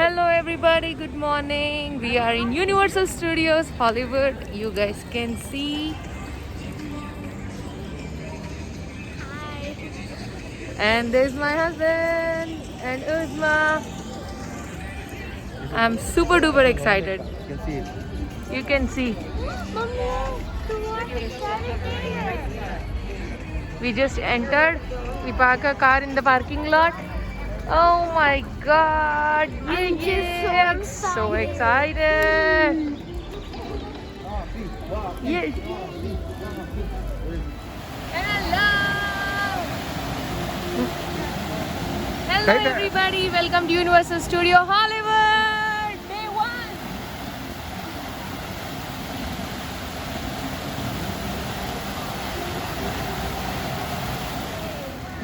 Hello everybody, good morning. We are in Universal Studios, Hollywood. You guys can see. Hi. And there's my husband and Uzma. I'm super duper excited. You can see it. You can see. We just entered. We park a car in the parking lot. Oh my god! I'm so excited! Yes. Hello! Hello everybody! Welcome to Universal Studio Hollywood! Day 1!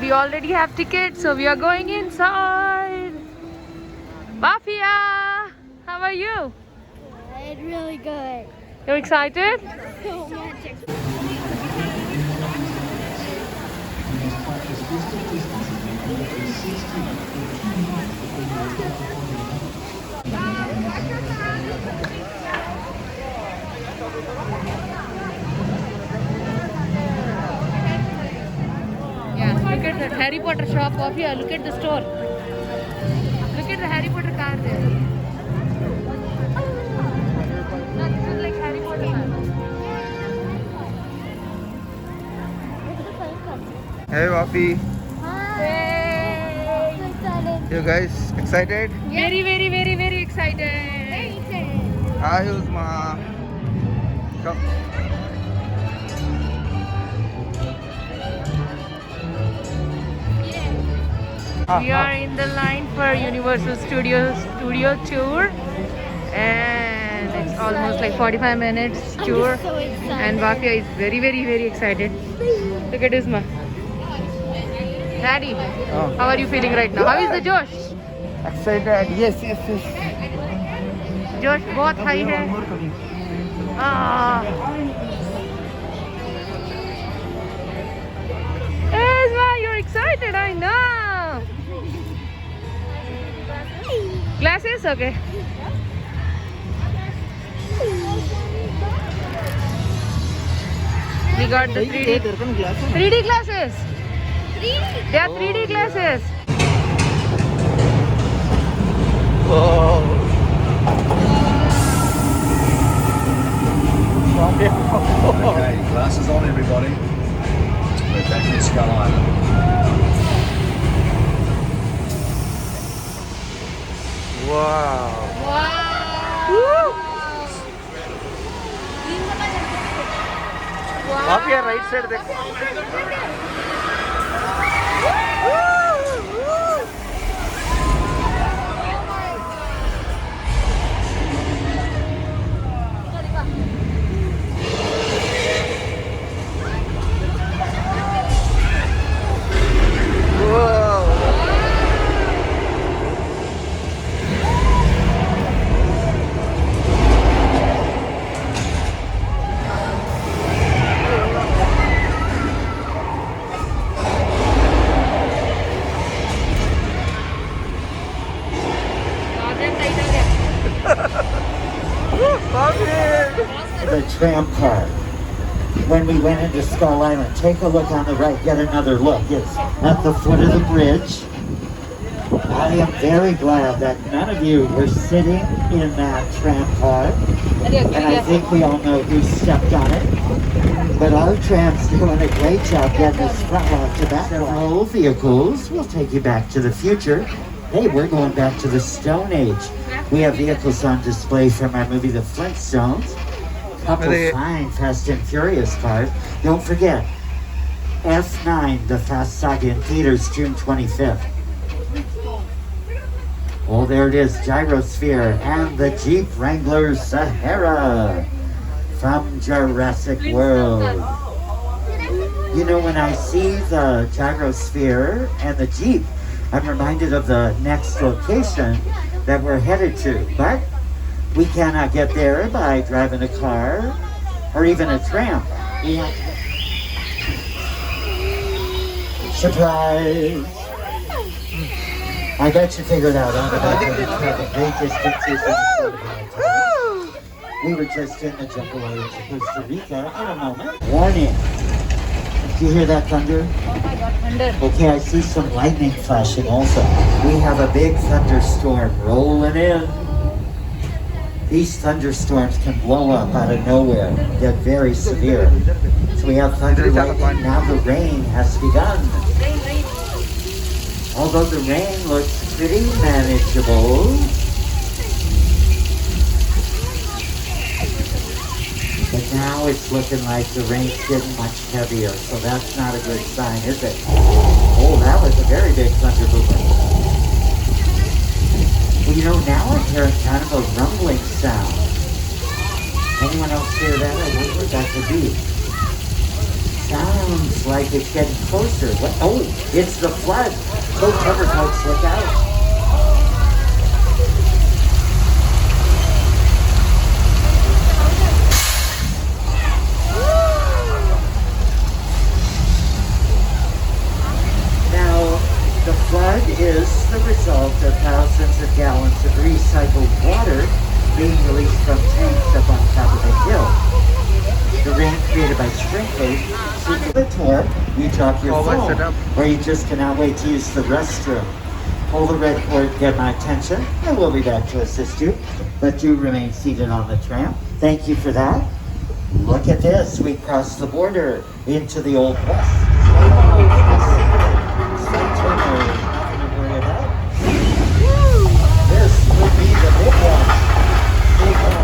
We already have tickets, so we are going inside. Bafia, how are you? Good, really good. You're excited? So much excited. Yeah, look at the Harry Potter shop, Bafia. Look at the store. Look at the Harry Potter car there. No, this is like Harry Potter car. Hey, Wafi. Hi. So excited. You guys excited? Very, very, very, very excited. Very excited. Hi, Uzma. Come. We are in the line for Universal Studios studio tour, and it's almost like 45 minutes tour. So excited. And Bafia is very, very, very excited. Look at Uzma. Daddy, Oh. how are you feeling right now? How is the Josh? Excited? Yes. Josh बहुत high है. Ah. Uzma, you're excited, I know. Glasses? Okay. We got the 3D glasses. They are 3D glasses. Okay, glasses on everybody. We're back in Skull Island. Wow. Wafi, right side देखो. The tram car. When we went into Skull Island, take a look on the right, get another look. It's at the foot of the bridge. I am very glad that none of you were sitting in that tram car. And I think we all know who stepped on it. But our tram's doing a great job getting us front row to back. Several vehicles will take you back to the future. Hey, we're going back to the Stone Age. We have vehicles on display from our movie The Flintstones. Couple fine Fast and Furious cars. Don't forget, F9, the Fast Saga in theaters, June 25th. Oh, there it is, Gyrosphere and the Jeep Wrangler Sahara from Jurassic World. You know, when I see the Gyrosphere and the Jeep, I'm reminded of the next location that we're headed to, but we cannot get there by driving a car or even a tram. Surprise! I bet you figured out on the back of the travel great distances in the summertime. We were just in the jungle in Costa Rica in a moment. Warning. Do you hear that thunder? Oh my god, thunder. Okay, I see some lightning flashing also. We have a big thunderstorm rolling in. These thunderstorms can blow up out of nowhere, get very severe. So we have thunder, lightning, now the rain has begun. Although the rain looks pretty manageable, but now it's looking like the rain's getting much heavier, so that's not a good sign, is it? Oh, that was a very big thunder movement. Well, you know, now I'm hearing kind of a rumbling sound. Anyone else hear that? I wonder what that could be. Sounds like it's getting closer. What? Oh, it's the flood. Go cover, folks, look out. The flood is the result of thousands of gallons of recycled water being released from tanks up on top of the hill. The rain created by sprinklers, so the tour, you drop your phone, or you just cannot wait to use the restroom. Pull the red cord, get my attention, and we'll be back to assist you. But do remain seated on the tram. Thank you for that. Look at this, we crossed the border into the Old West. This will be the big one. Big one.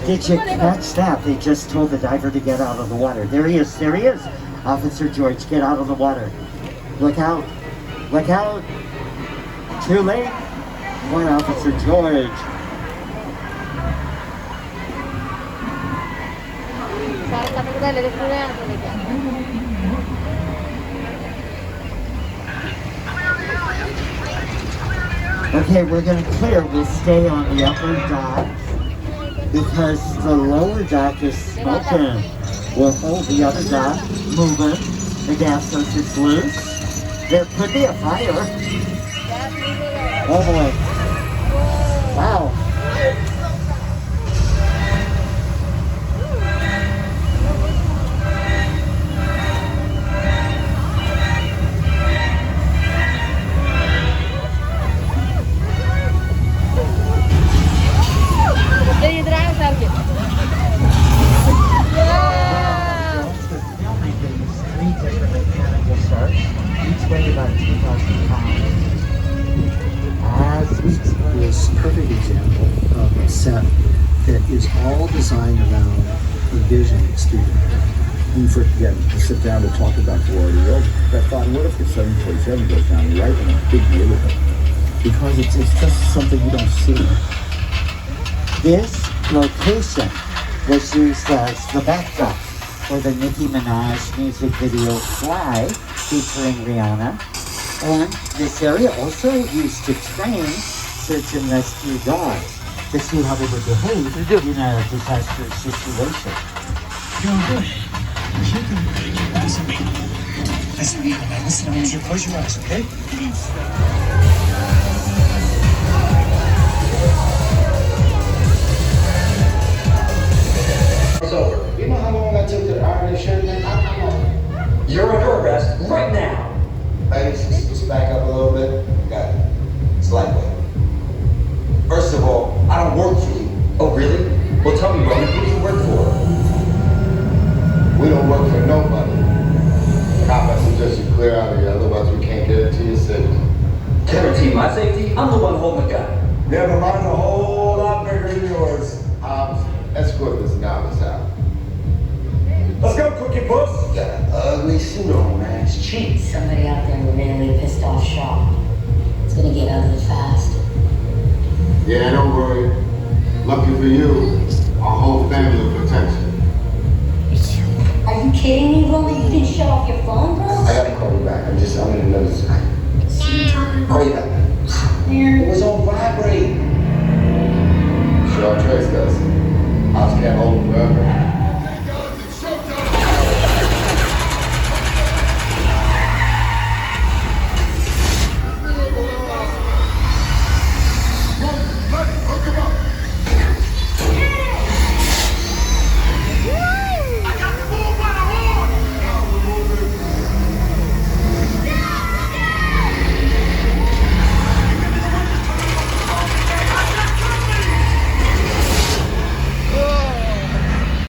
Did you catch that? They just told the diver to get out of the water. There he is, there he is. Officer George, get out of the water. Look out, look out. Too late. Poor Officer George. Okay, we're going to clear. We'll stay on the upper dock because the lower dock is smoking. We'll hold the other dock moving. The gas hose is loose. There could be a fire. Oh boy. Wow. This perfect example of a set that is all designed around the vision of the student. And forget to sit down to talk about the world. I thought, what if the 747 goes down right in a big neighborhood? Because it's just something you don't see. This location was used as the backdrop for the Nicki Minaj music video Fly featuring Rihanna. And this area also used to train search and rescue dogs to see how they would behave in a disastrous situation. Listen to me. Listen to me. Listen, I want you to close your eyes, okay? So, you know how long I took to iron this shirt? How long? You're under arrest right now. Ladies, let's back up ugly suit on, man. It's cheap. Somebody out there really pissed off Shaw. It's gonna get ugly fast. Yeah, don't worry. Lucky for you, our whole family will protect you. Are you kidding me, Rolly? You didn't shut off your phone, bro? I gotta call you back. I'm in another spot. Call you back. It was on vibrate. Sure, Trace does. House can't hold him forever.